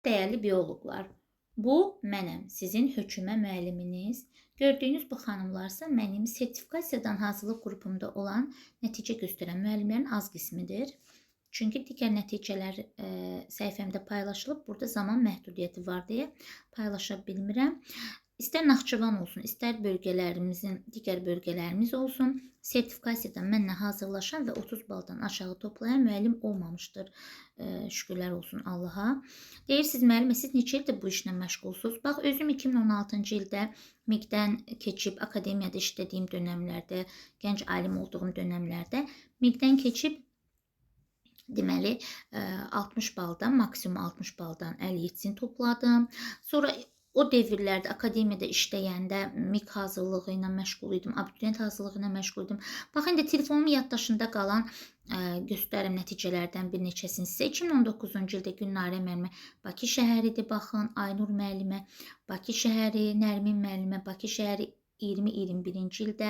Değerli biyologlar, bu mənəm, sizin hökümə müəlliminiz. Gördüyünüz bu xanımlarsa mənim sertifikasiyadan hazırlıq qrupumda olan nəticə göstərən müəllimlərin az qismidir. Çünki digər nəticələr səhifəmdə paylaşılıb, burada zaman məhdudiyyəti var deyə paylaşa bilmirəm. İstər Naxçıvan olsun, istər digər bölgələrimiz olsun, sertifikasiyadan mənlə hazırlaşan və 30 baldan aşağı toplayan müəllim olmamışdır. Şükürlər olsun Allaha. Deyirsiniz, müəllimə, siz neçə ildir bu işlə məşğulsunuz? Bax, özüm 2016-cı ildə MİQ-dən keçib, akademiyada işlədiyim dönəmlərdə, gənc alim olduğum dönəmlərdə MİQ-dən keçib, deməli, 60 baldan, maksimum 60 baldan 57-sini topladım. Sonra o devirlərdə akademiyada işləyəndə MİQ hazırlığı ilə məşğul idim, abituriyent hazırlığı ilə məşğul idim. Bax, indi telefonumun yaddaşında qalan göstərim nəticələrdən bir neçəsini sizə. 2019-cu ildə Gülnarə müəllimə Bakı şəhəridir, baxın, Aynur müəllimə Bakı şəhəri, Nərmin müəllimə Bakı şəhəri 2021-ci ildə,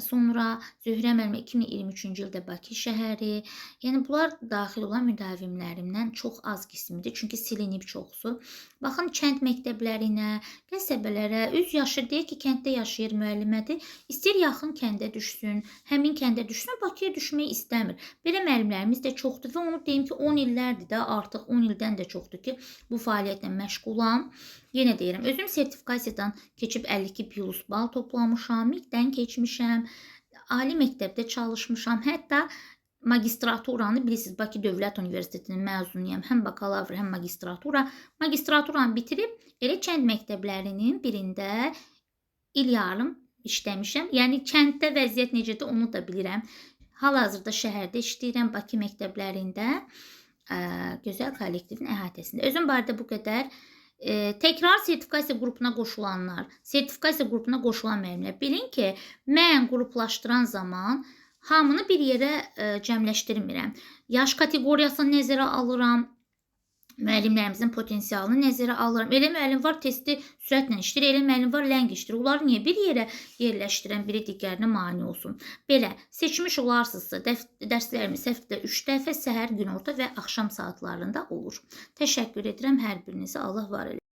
sonra Zöhrə müəllimə 2023-cü ildə Bakı şəhəri. Yəni, bunlar daxil olan müdavimlərimdən çox az qismidir, çünki silinib çoxsu. Baxın, kənd məktəblərinə, qəsəbələrə, öz yaşı deyək ki, kənddə yaşayır müəllimədir. İstəyir yaxın kəndə düşsün, həmin kəndə düşsün, Bakıya düşmək istəmir. Belə müəllimlərimiz də çoxdur və onu deyim ki, 10 illərdir də, artıq 10 ildən də çoxdur ki, bu fəaliyyətlə məşğulam. Yenə deyirəm, özüm sertifikasiyadan keçib 52 plus bal toplamışam, MİQ-dən keçmişəm, ali məktəbdə çalışmışam, hətta magistraturanı bilirsiniz, Bakı Dövlət Universitetinin məzunuyam, həm bakalavr, həm magistratura. Magistraturanı bitirib, elə kənd məktəblərinin birində il yarım işləmişəm. Yəni, kənddə vəziyyət necədir, onu da bilirəm. Hal-hazırda şəhərdə işləyirəm, Bakı məktəblərində, gözəl kollektivin əhatəsində. Özüm barədə bu qədər. Təkrar sertifikasiya qrupuna qoşulanlar, sertifikasiya qrupuna qoşulan müəllimlər, bilin ki, mən qruplaşdıran zaman hamını bir yerə cəmləşdirmirəm. Yaş kateqoriyasını nəzərə alıram, müəllimlərimizin potensialını nəzərə alıram. Elə müəllim var, testi sürətlə işləyir, elə müəllim var, ləng işləyir. Onları niyə bir yerə yerləşdirən, biri digərinə mane olsun? Belə, seçmiş olarsınızsa, dərslərimiz həftədə 3 dəfə səhər, günorta və axşam saatlarında olur. Təşəkkür edirəm hər birinizə. Allah var eləsin.